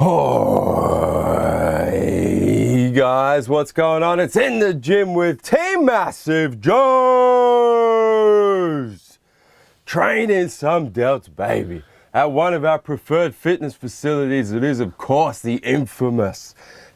Hey guys, what's going on? It's In the Gym with Team MassiveJoes. Training some delts, baby. At one of our preferred fitness facilities, it is of course the infamous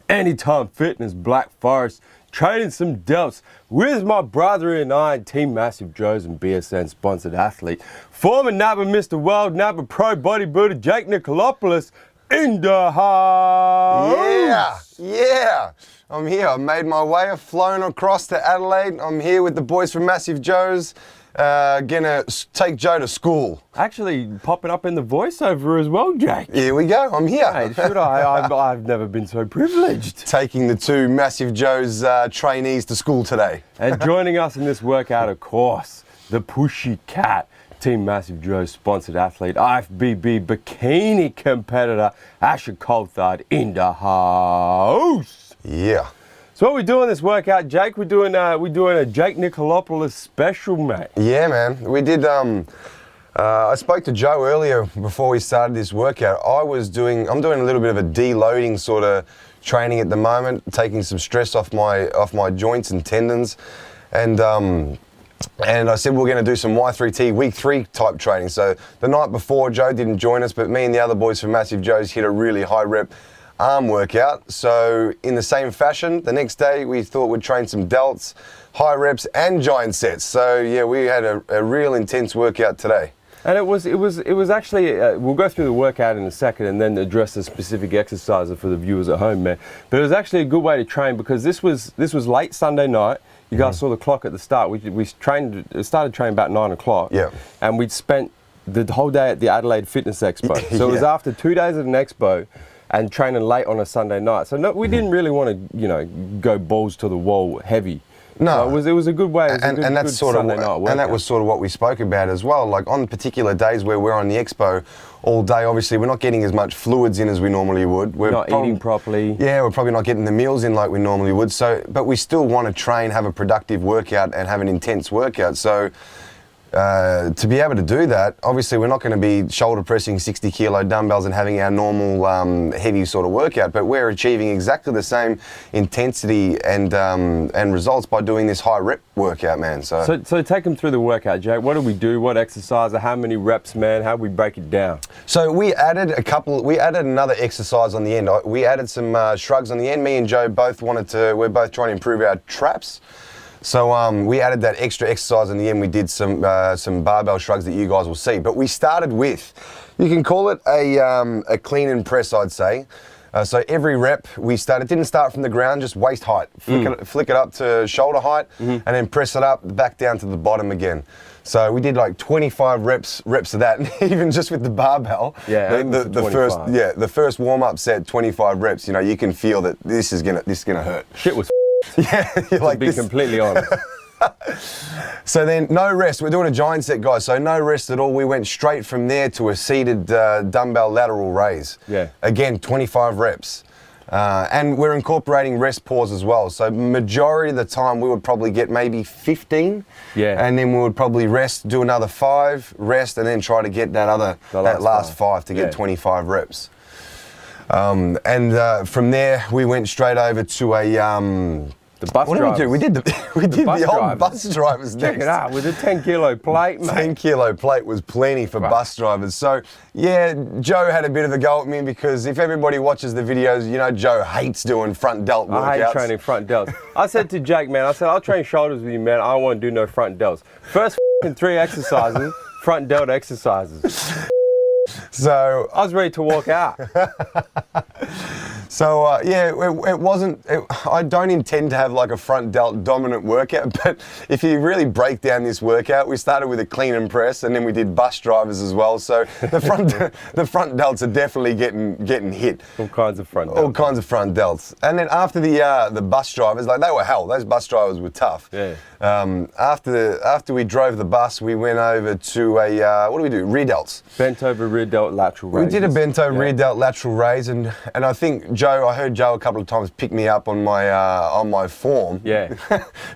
Anytime Fitness Black Forest. Training some delts with my brother and I, Team MassiveJoes and BSN sponsored athlete, former NABBA Mr. World, NABBA Pro bodybuilder Jake Nicolopoulos in the house. Yeah. I'm here. I made my way. I've flown across to Adelaide. I'm here with the boys from MassiveJoes. Gonna take Joe to school. Actually, popping up in the voiceover as well, Jake. Here we go. I'm here. Hey, should I? I've never been so privileged. Taking the two MassiveJoes trainees to school today. And joining us in this workout, of course, the Pushy Cat, Team MassiveJoes sponsored athlete, IFBB bikini competitor, Asher Coulthard in the house. Yeah. So what we doing this workout, Jake? We're doing a Jake Nicolopoulos special, mate. Yeah, man. We did. I spoke to Joe earlier before we started this workout. I'm doing a little bit of a deloading sort of training at the moment, taking some stress off my joints and tendons, and I said we're going to do some Y3T week 3 type training. So the night before, Joe didn't join us, but me and the other boys from MassiveJoes hit a really high rep arm workout. So in the same fashion, the next day we thought we'd train some delts, high reps and giant sets. So yeah, we had a real intense workout today. And it was actually, we'll go through the workout in a second and then address the specific exercises for the viewers at home, man. But it was actually a good way to train because this was late Sunday night. You guys saw the clock at the start. We started training about 9 o'clock. Yeah. And we'd spent the whole day at the Adelaide Fitness Expo. So it was after 2 days at an expo and training late on a Sunday night. So no, we didn't really want to, go balls to the wall heavy. No, so it was a good way. And that was sort of what we spoke about as well. Like on particular days where we're on the expo all day, obviously we're not getting as much fluids in as we normally would. We're not eating properly. Yeah, we're probably not getting the meals in like we normally would. So, but we still want to train, have a productive workout, and have an intense workout. So. To be able to do that, obviously we're not going to be shoulder pressing 60 kilo dumbbells and having our normal heavy sort of workout, but we're achieving exactly the same intensity and results by doing this high rep workout, man. So take them through the workout, Jake. What do we do? What exercise? How many reps, man? How do we break it down? So we added another exercise on the end. We added some shrugs on the end. Me and Joe we're both trying to improve our traps. So we added that extra exercise in the end. We did some barbell shrugs that you guys will see. But we started with, you can call it a clean and press, I'd say. So every rep didn't start from the ground, just waist height. Flick it up to shoulder height, and then press it up, back down to the bottom again. So we did like 25 reps of that, and even just with the barbell. Yeah, the first warm up set, 25 reps. You can feel that this is gonna hurt. Shit was. Yeah, to be completely honest. So then no rest. We're doing a giant set, guys. So no rest at all. We went straight from there to a seated dumbbell lateral raise. Yeah. Again, 25 reps. And we're incorporating rest pause as well. So majority of the time we would probably get maybe 15. Yeah. And then we would probably rest, do another 5, rest, and then try to get that last 5 to get 25 reps. From there we went straight over to the bus what drivers. did we do? We did the old bus drivers next. Check it out, with a 10 kilo plate, mate. 10 kilo plate was plenty for bus drivers. So yeah, Joe had a bit of a go at me because if everybody watches the videos, Joe hates doing front delt workouts. I hate training front delts. I said to Jake, man, I'll train shoulders with you, man. I don't want to do no front delts. First 3 exercises, front delt exercises. So I was ready to walk out. So it wasn't. I don't intend to have like a front delt dominant workout, but if you really break down this workout, we started with a clean and press, and then we did bus drivers as well. So the front delts are definitely getting hit. All kinds of front delts. All kinds of front delts. And then after the bus drivers, like they were hell. Those bus drivers were tough. Yeah. After we drove the bus, we went over to a what do we do? Rear delts. Bent over rear delt lateral raise. We did a bent over rear delt lateral raise, and I think Joe, I heard Joe a couple of times pick me up on my form. Yeah.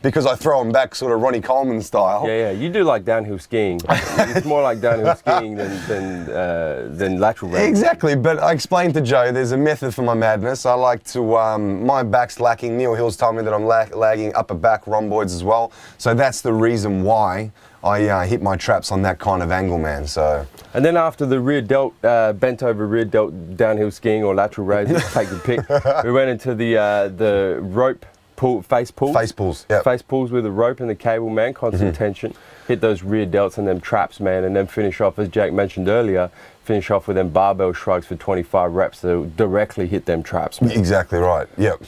Because I throw him back sort of Ronnie Coleman style. Yeah. You do like downhill skiing. It's more like downhill skiing than lateral raising. Exactly, but I explained to Joe there's a method for my madness. I like to, my back's lacking. Neil Hill's told me that I'm lagging upper back rhomboids as well. So that's the reason why I hit my traps on that kind of angle, man. So. And then after the rear delt, bent over rear delt downhill skiing or lateral raises, take your pick, we went into the rope pull, face pulls. Face pulls, yeah. Face pulls with the rope and the cable, man, constant tension. Hit those rear delts and them traps, man, and then finish off, as Jake mentioned earlier, finish off with them barbell shrugs for 25 reps to directly hit them traps, man. Exactly right, yep.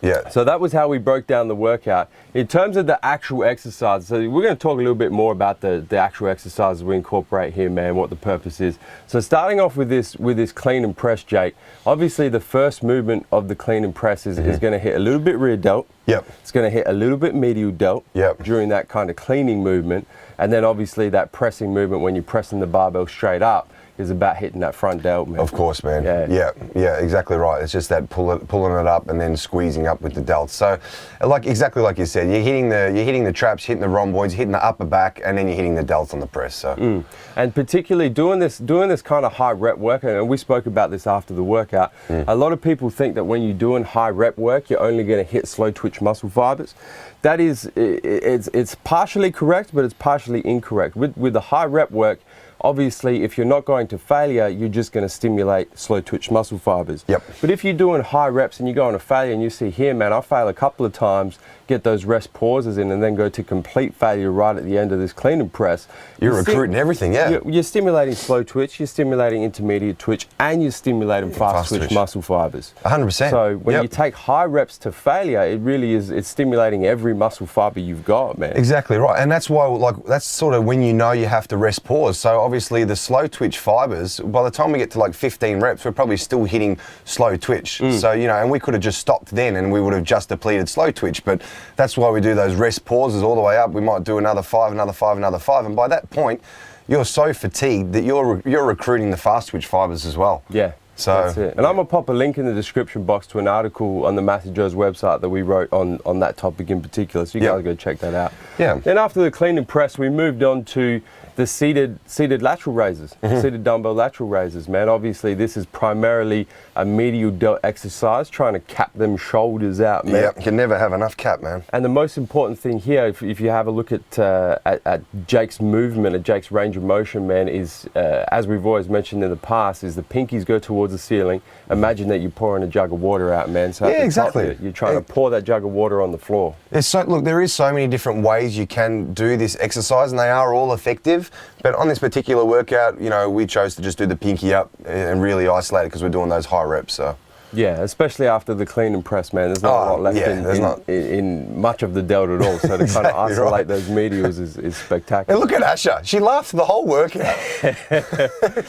Yeah. So that was how we broke down the workout. In terms of the actual exercise, so we're going to talk a little bit more about the actual exercises we incorporate here, man, what the purpose is. So starting off with this clean and press, Jake, obviously the first movement of the clean and press is going to hit a little bit rear delt. Yep. It's going to hit a little bit medial delt during that kind of cleaning movement. And then obviously that pressing movement when you're pressing the barbell straight up is about hitting that front delt, man. Of course, man. Yeah, exactly right. It's just that pulling it up and then squeezing up with the delts. So, exactly like you said, you're hitting the traps, hitting the rhomboids, hitting the upper back, and then you're hitting the delts on the press. So, and particularly doing this kind of high rep work, and we spoke about this after the workout. A lot of people think that when you're doing high rep work, you're only going to hit slow twitch muscle fibers. That is, it's partially correct, but it's partially incorrect. With the high rep work, obviously, if you're not going to failure, you're just going to stimulate slow twitch muscle fibers. Yep. But if you're doing high reps and you go on a failure and you see here, man, I fail a couple of times, get those rest pauses in and then go to complete failure right at the end of this clean and press. You're recruiting everything, yeah. You're stimulating slow twitch, you're stimulating intermediate twitch, and you're stimulating fast twitch muscle fibers. 100%. So when you take high reps to failure, it really is, it's stimulating every muscle fiber you've got, man. Exactly right. And that's why, that's sort of when you know you have to rest pause. So obviously the slow twitch fibers, by the time we get to 15 reps, we're probably still hitting slow twitch. So, and we could have just stopped then and we would have just depleted slow twitch. But that's why we do those rest pauses all the way up. We might do another 5, another 5, another 5. And by that point, you're so fatigued that you're recruiting the fast twitch fibers as well. Yeah. So that's it. And I'm going to pop a link in the description box to an article on the MassiveJoes website that we wrote on that topic in particular. So you guys go check that out. Yeah. Then after the clean and press, we moved on to the seated lateral raises, seated dumbbell lateral raises, man. Obviously, this is primarily a medial delt exercise, trying to cap them shoulders out, man. Yeah, you can never have enough cap, man. And the most important thing here, if you have a look at Jake's movement, at Jake's range of motion, man, is, as we've always mentioned in the past, is the pinkies go towards the ceiling. Imagine that you're pouring a jug of water out, man. So yeah, exactly. You're trying to pour that jug of water on the floor. Look, there is so many different ways you can do this exercise, and they are all effective. But on this particular workout, we chose to just do the pinky up and really isolate it because we're doing those high reps. So. Yeah, especially after the clean and press, man. There's not a lot left in much of the delt at all. So to kind of isolate those medials is spectacular. And look at Asha. She laughed the whole workout.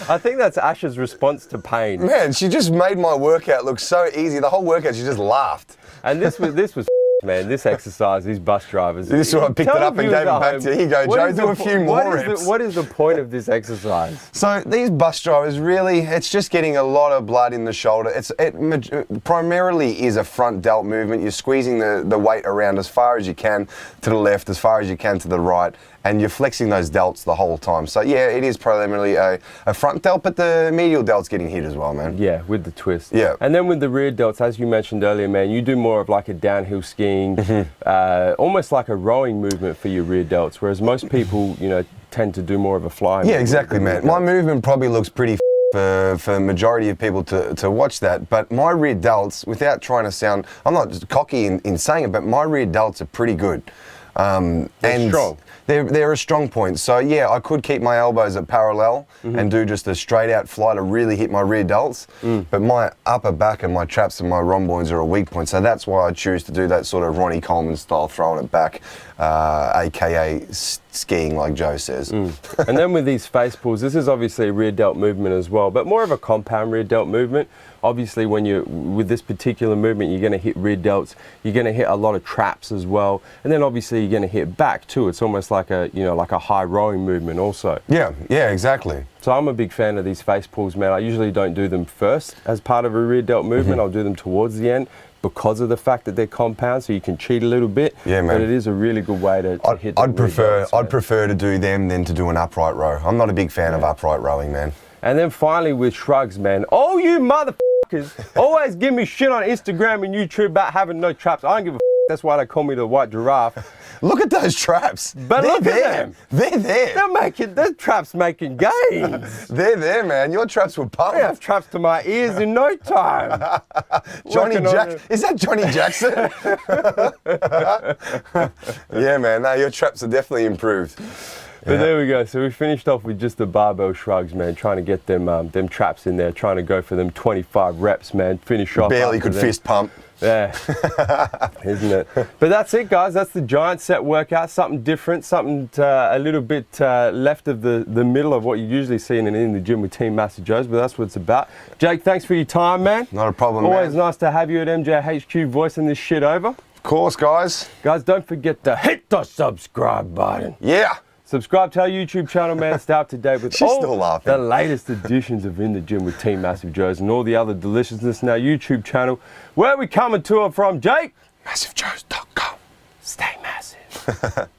I think that's Asha's response to pain. Man, she just made my workout look so easy. The whole workout, she just laughed. And this was man, this exercise, these bus drivers. This is what I picked it up and gave it back to you. Here you go, Joe, do a few more reps. What is the point of this exercise? So these bus drivers, really, it's just getting a lot of blood in the shoulder. It primarily is a front delt movement. You're squeezing the weight around as far as you can to the left, as far as you can to the right, and you're flexing those delts the whole time. So yeah, it is primarily a front delt, but the medial delt's getting hit as well, man. Yeah, with the twist. Yeah. And then with the rear delts, as you mentioned earlier, man, you do more of like a downhill skiing, almost like a rowing movement for your rear delts, whereas most people, tend to do more of a flying. Yeah, exactly, man. My movement probably looks pretty for the majority of people to watch that, but my rear delts, without trying to sound, I'm not just cocky in saying it, but my rear delts are pretty good. And strong. They're a strong point. So yeah, I could keep my elbows at parallel and do just a straight out fly to really hit my rear delts, but my upper back and my traps and my rhomboids are a weak point. So that's why I choose to do that sort of Ronnie Coleman style, throwing it back, AKA skiing like Joe says. And then with these face pulls, this is obviously a rear delt movement as well, but more of a compound rear delt movement. Obviously, when you're with this particular movement, you're going to hit rear delts, you're going to hit a lot of traps as well, and then obviously you're going to hit back too. It's almost like a, you know, like a high rowing movement also. Yeah, exactly. So I'm a big fan of these face pulls, man. I usually don't do them first as part of a rear delt movement. I'll do them towards the end because of the fact that they're compound, so you can cheat a little bit. Yeah, man. But it is a really good way to hit the I'd prefer rear delts, I'd prefer to do them than to do an upright row. I'm not a big fan of upright rowing, man. And then finally with shrugs, man. Oh, you motherfuckers always give me shit on Instagram and YouTube about having no traps. I don't give a f. That's why they call me the white giraffe. Look at those traps. But They're look there. at them. They're there. They're traps making gains. They're there, man. Your traps were pumped. I have traps to my ears in no time. Johnny Jackson. Is that Johnny Jackson? Yeah, man. No, your traps are definitely improved. But there we go. So we finished off with just the barbell shrugs, man. Trying to get them traps in there. Trying to go for them 25 reps, man. Finish off. Barely could fist pump. Yeah, isn't it? But that's it, guys. That's the giant set workout. Something different, something a little bit left of the middle of what you usually see in the gym with Team MassiveJoes, but that's what it's about. Jake, thanks for your time, man. Not a problem, Always man. nice to have you at MJHQ voicing this shit over. Of course, guys. Guys, don't forget to hit the subscribe button. Yeah. Subscribe to our YouTube channel, man. Stay up to date with She's all still laughing. the latest editions of In the Gym with Team MassiveJoes and all the other deliciousness in our YouTube channel. Where are we coming to it from, Jake? MassiveJoes.com. Stay massive.